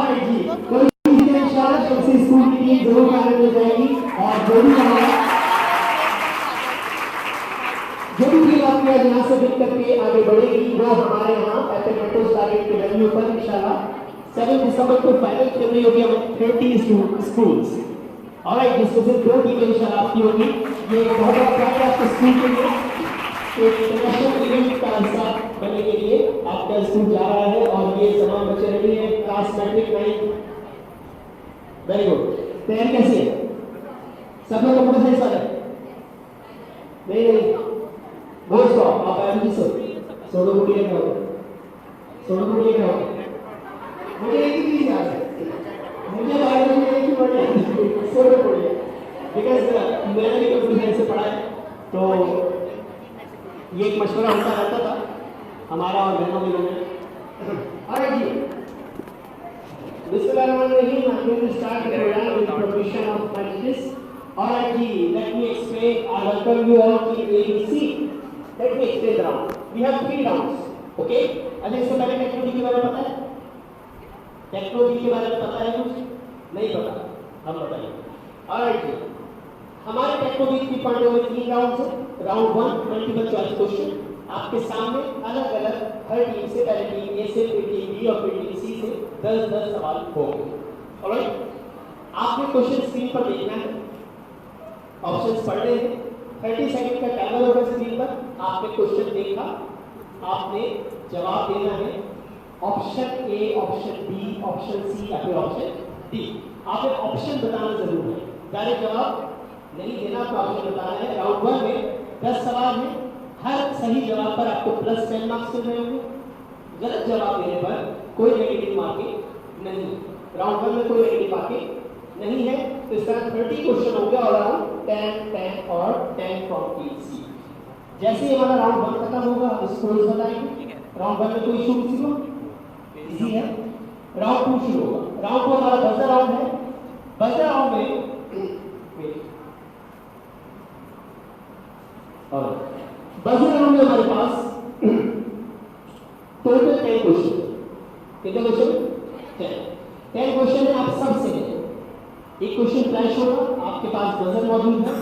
Alright जी, कोई इंशाल्लाह सबसे स्कूल की टीम जरूर आगे ले जाएगी और जो भी टीम आपके यहाँ से बिक करके आगे बढ़ेगी वो हमारे यहाँ मैथमेटिक्स टारगेट के वैल्यू पर इंशाल्लाह 7 दिसंबर को फाइनल खेल रही होगी हम 30 स्कूल्स। ऑलराइट, जिसको फिर 2 टीमें इंशाल्लाह आपकी होगी। ये बहुत बड़ा प्राइज आपके स्कूल के लिए, एक इंटरनेशनल इवेंट का हिस्सा बनने के लिए आपका स्कूल जा रहा है और ये तमाम बच्चे रेडी हैं। Class matric 9, very good. तैयारी कैसी है? सब लोग कंप्यूटर साइंस वाले? नहीं बोल सो आप बायोलॉजी से सोडो बुढ़िया क्या होगा? सोडो बुढ़िया क्या होगा? मुझे एक ही चीज याद है, मुझे बायोलॉजी में एक ही वर्ड याद है, सोडो बुढ़िया, बिकॉज मैंने भी कंप्यूटर साइंस से पढ़ा है। तो ये एक मशवरा होता रहता था हमारा और बहनों के लोग। और जी बिस्मिल्लाहिर्रहमानिर्रहीम, I'm going to start the program with permission of Majlis. Alright ji, let me explain. I welcome you all to ABC. Let me explain the round. We have 3 rounds. Okay? अच्छा, इससे पहले टेक्नोलॉजी के बारे में पता है? Technology के बारे में पता है कुछ? नहीं पता? हम बताइए। Alright जी, हमारे टेक्नोलॉजी की पढ़ने हुए 3 राउंड है। राउंड 1 मल्टीपल चॉइस क्वेश्चन, आपके सामने अलग अलग हर टीम से, पहले टीम ए से, फिर टीम बी और फिर टीम सी से 10-10 सवाल होंगे। ऑलराइट, आपने क्वेश्चन स्क्रीन पर देखना है, ऑप्शंस पढ़ने हैं। 30 सेकंड का टाइमर होगा स्क्रीन पर। आपने क्वेश्चन देखा, आपने जवाब देना है option A, option B, option C या फिर ऑप्शन डी। आपने ऑप्शन बताना जरूर है, डायरेक्ट जवाब नहीं देना, तो ऑप्शन बताना है। राउंड 1 में 10 सवाल है, हर सही जवाब पर आपको +10 मार्क्स मिल रहे होंगे। गलत जवाब देने पर कोई नेगेटिव मार्किंग नहीं। राउंड 1 में कोई नेगेटिव मार्किंग नहीं है। तो इस तरह 30 क्वेश्चन हो गया और राउंड 10 और 10 फ्रॉम सी। जैसे ही हमारा राउंड 1 खत्म होगा हम स्कोर्स बताएंगे। राउंड 1 में कोई इशू किसी को? इजी है। राउंड 2 शुरू होगा। राउंड 2 हमारा बजर राउंड है। बजर राउंड में बजर राउंड में हमारे पास टोटल 10 क्वेश्चन। कितने क्वेश्चन? 10 क्वेश्चन है, आप सब से हैं। एक क्वेश्चन फ्लैश होगा, आपके पास बजर मौजूद है।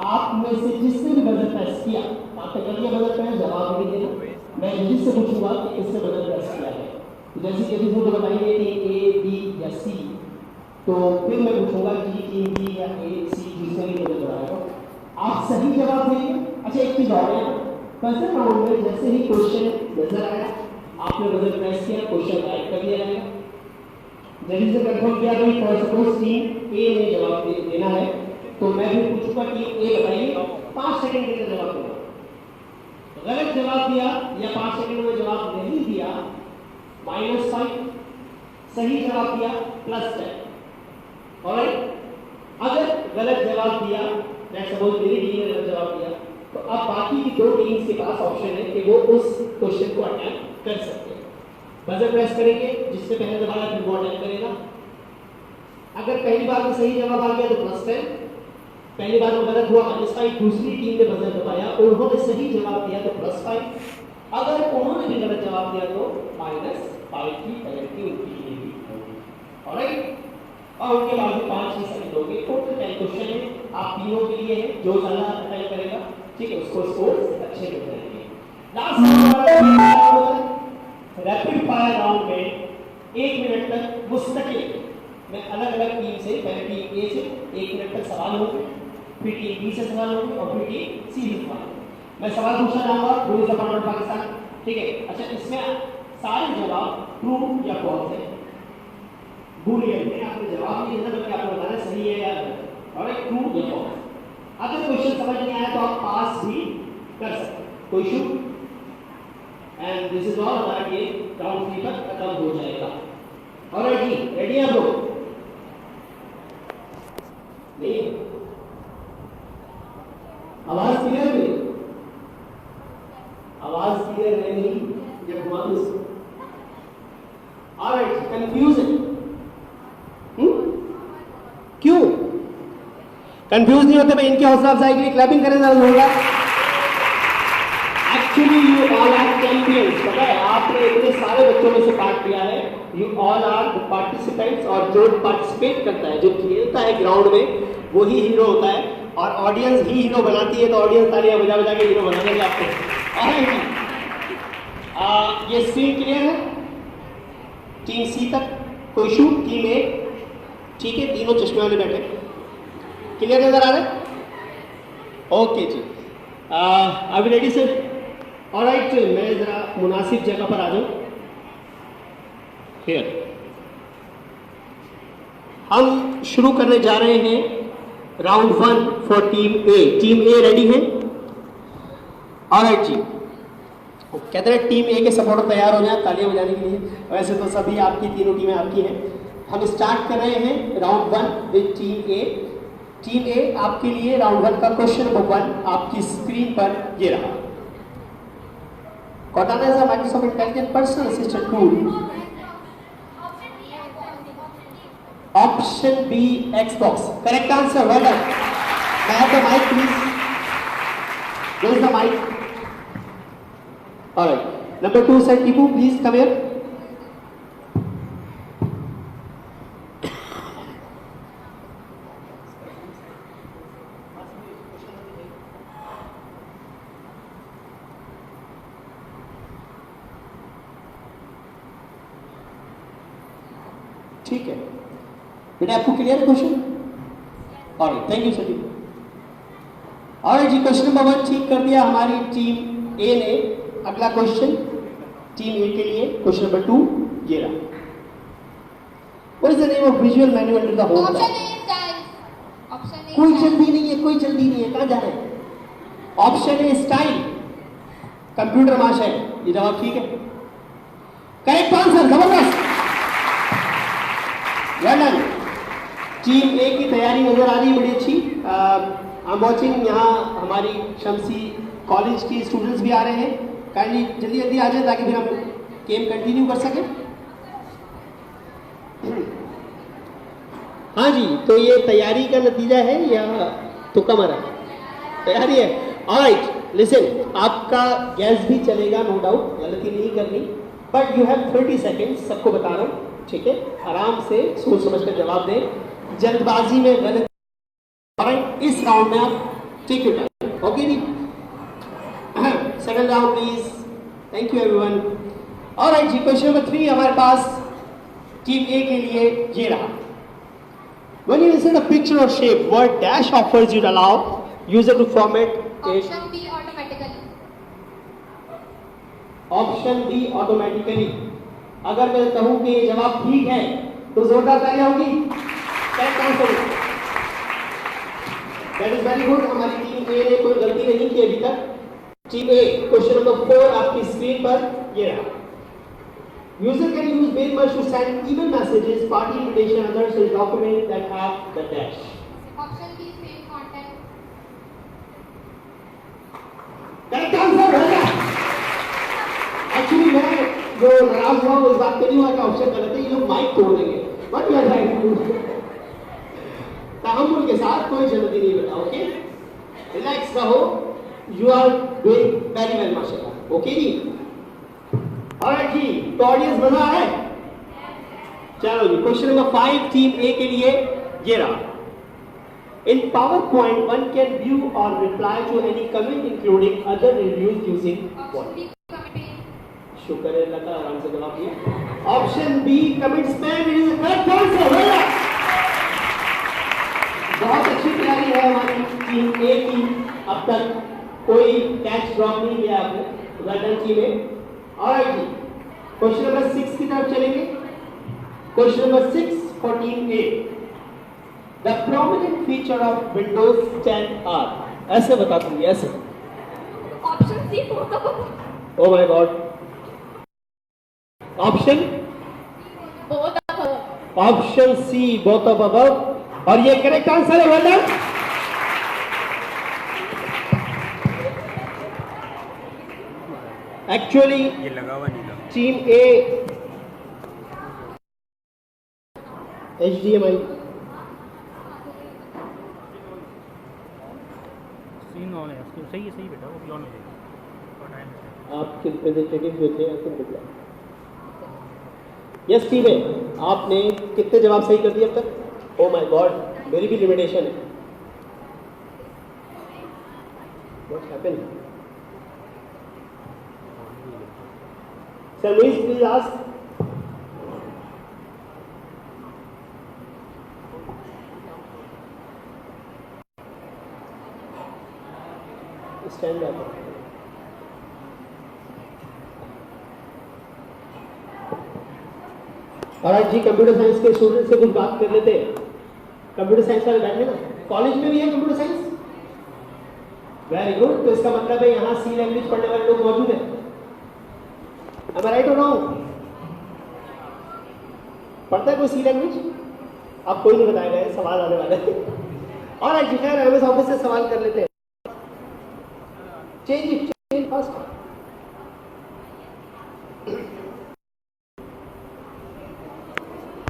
आप में से जिसने भी बजर प्रेस किया, आपने कर लिया बजर प्रेस, जवाब नहीं देना। मैं जिससे पूछूंगा कि किसने बजर प्रेस किया है, तो जैसे कि मुझे बताइए कि ए, बी या सी, तो फिर मैं पूछूंगा कि टीम बी या ए, सी जिसने भी बजर दबाया, आप सही जवाब देंगे। अच्छा, एक चीज और है, बजर राउंड में जैसे ही क्वेश्चन नजर आया, आपने बजर प्रेस किया, क्वेश्चन राइट कर दिया जाएगा। जल्दी से कंफर्म किया भाई, फॉर सपोज टीम ए ने जवाब देना है, तो मैं भी पूछूंगा कि ए बताइए, 5 सेकंड के अंदर जवाब देना। गलत जवाब दिया या 5 सेकंड में जवाब नहीं दिया, -5, सही जवाब दिया +10। ऑलराइट, अगर गलत जवाब दिया, मैं सपोज मेरी टीम ने गलत जवाब दिया, तो अब बाकी की 2 टीम्स के पास ऑप्शन है कि वो उस क्वेश्चन को अटेम्प्ट कर सकते हैं। बजर प्रेस करेंगे, जिससे पहले दबाया फिर वो अटेम्प्ट करेगा। अगर पहली बार में सही जवाब आ गया तो +10, पहली बार में गलत हुआ -5, दूसरी टीम ने बजर दबाया, उन्होंने सही जवाब दिया तो +5, अगर उन्होंने भी गलत जवाब दिया तो -5 की पेनल्टी उनके लिए भी होगी। ऑलराइट, और उनके बाद में 5 सेकंड होंगे। टोटल 10 क्वेश्चन है, आप तीनों के लिए है, जो ज्यादा अटेम्प्ट करेगा, ठीक है, उसको स्कोर अच्छे मिल जाएंगे। लास्ट रैपिड फायर राउंड में 1 मिनट तक मुस्तकिल मैं अलग अलग टीम से, पहले टीम ए से 1 मिनट तक सवाल होंगे, फिर टीम बी से सवाल होंगे और फिर टीम सी से सवाल होंगे। मैं सवाल पूछना चाहूंगा, रूल्स ऑफ पार्लियामेंट पाकिस्तान, ठीक है। अच्छा, इसमें सारे जवाब ट्रू या फॉल्स है, बूलियन में आपने जवाब नहीं देना, बल्कि आपको बताना सही है या गलत। ऑलराइट, ट्रू या फॉल्स। अगर क्वेश्चन समझ नहीं आया तो आप पास भी कर सकते हैं, कोई issue. And this is all, हमारा ये राउंड 3 तक खत्म हो जाएगा। ऑलराइट जी, रेडी है आप लोग? नहीं, आवाज क्लियर है? आवाज क्लियर है नहीं? जब घुमा दो। ऑलराइट, कंफ्यूज है? क्यों कंफ्यूज नहीं होते भाई? इनकी हौसला अफजाई के लिए क्लैपिंग करें जरा होगा। Actually you all are champions. पता है, आपने इतने सारे बच्चों में से पार्ट लिया है you all are the participants, और जो पार्टिसिपेट करता है, जो खेलता है ग्राउंड में, वही हीरो होता है, और ऑडियंस ही हीरो बनाती है। तो ऑडियंस तालियां बजा बजा के हीरो बना देंगे आपको। ये स्क्रीन क्लियर है? टीम सी तक कोई इशू? टीम ए ठीक है, तीनों चश्मे वाले बैठे, क्लियर नजर आ रहा है? ओके जी, अभी रेडी सर? ऑलराइट, मैं जरा मुनासिब जगह पर आ जाऊं। हियर हम शुरू करने जा रहे हैं round 1 for team A. Team A ready है? ऑलराइट जी, कहते हैं टीम ए के सपोर्टर तैयार हो जाए तालियां बजाने के लिए। वैसे तो सभी आपकी, तीनों टीमें आपकी हैं। हम स्टार्ट कर रहे हैं round 1 with team A. Team A, आपके लिए राउंड 1 का क्वेश्चन नंबर 1 आपकी स्क्रीन पर ये रहा। Cortana is a Microsoft Intelligent Personal Assistant tool. Option B, Xbox. Correct answer. Well done. May I have the mic, please? Where is the mic? All right. Number 2, sir, Tipu, please come here. ठीक है बेटा, आपको clear है question? Alright, thank you sir. Alright ji, question number 1 ठीक कर दिया हमारी team ए ने। अगला क्वेश्चन टीम ए के लिए, क्वेश्चन नंबर 2 ये रहा। What is the name of visual menu under the home? कोई जल्दी नहीं है, कोई जल्दी नहीं है, कहां जा रहे हैं? Option A style. कंप्यूटर महाशय, ये जवाब ठीक है? करेक्ट आंसर, जबरदस्त, वेल डन। टीम ए की तैयारी नजर आ रही है बड़ी अच्छी। आई एम वाचिंग, यहाँ हमारी शमसी कॉलेज की स्टूडेंट्स भी आ रहे हैं। काइंडली जल्दी जल्दी आ जाए ताकि फिर हम गेम कंटिन्यू कर सकें। हाँ जी, तो ये तैयारी का नतीजा है या तुक्का मारा? तैयारी है। ऑलराइट, लिसन, आपका गैस भी चलेगा, नो डाउट, गलती नहीं करनी, बट यू हैव 30 सेकेंड्स। सबको बता रहा हूँ, ठीक है? आराम से सोच समझ कर जवाब दें, जल्दबाजी में गलत। ऑलराइट, इस राउंड में आप take your time, okay ji? Second round please. Thank you everyone. Alright ji, question number 3 हमारे पास टीम ए के लिए ये रहा। When you insert a picture or shape, what dash offers you to allow user to format it? Option B, automatically. Option B, automatically. अगर मैं कहूं कि ये जवाब ठीक है तो जोरदार तालियां होगी। Correct answer, that is very good. हमारी टीम ए ने कोई गलती नहीं की अभी तक। टीम ए, क्वेश्चन नंबर 4 आपकी स्क्रीन पर ये रहा। User can use mail merge to send email messages, party invitation, other such documents that have the dash. Option B, same content. Correct answer, है। Actually मैं जो नाराज हुआ उस बात पे नहीं हुआ कि ऑप्शन गलत है, ये लोग माइक तोड़ देंगे। What you are trying to do? तहम्मुल के साथ, कोई जल्दी नहीं बेटा, ओके? रिलैक्स रहो, you are doing very well माशाल्लाह, ओके जी? ऑलराइट जी, तो ऑडियंस मजा आ रहा है? चलो जी, क्वेश्चन नंबर 5 टीम ए के लिए ये रहा। इन PowerPoint one can view or reply to any comment including other reviews using what? Option B, comment. शुक्र है अल्लाह का, आराम से जवाब दिया। Option B, comment spam is correct answer. बहुत अच्छी तैयारी है हमारी टीम ए की। अब तक कोई कैच ड्रॉप नहीं किया आपने, well done team A. Alright ji, question number 6 की तरफ चलेंगे। Question number 6 for team A. The prominent feature of windows 10 are. ऐसे बता दूंगी, ऐसे। Option C, both of them. Oh my god. Option Both of them. Option C, both of above, और ये correct answer है, वेल डन। एक्चुअली ये लगा हुआ नहीं था। Team A HDMI screen on है, उसको सही है, सही बेटा, वो भी ऑन हो जाएगी और टाइम है। आपके प्रेजेंटेटिव जो थे ऐसे निकला। यस स्टीवन, आपने कितने जवाब सही कर दिए अब तक? ओ माय गॉड, मेरी भी लिमिटेशन है। What happened? Sir please ask. Stand up. और जी कंप्यूटर साइंस के स्टूडेंट से कुछ बात कर लेते हैं। कंप्यूटर साइंस वाले बैठे ना, कॉलेज में भी है कंप्यूटर साइंस? वेरी गुड, तो इसका मतलब है यहाँ सी लैंग्वेज पढ़ने वाले लोग मौजूद हैं। Am I right or wrong? पढ़ता है कोई सी लैंग्वेज? आप कोई नहीं बताएगा, ये सवाल आने वाला है। और जी खैर एमएस ऑफिस से सवाल कर लेते हैं। Change fast.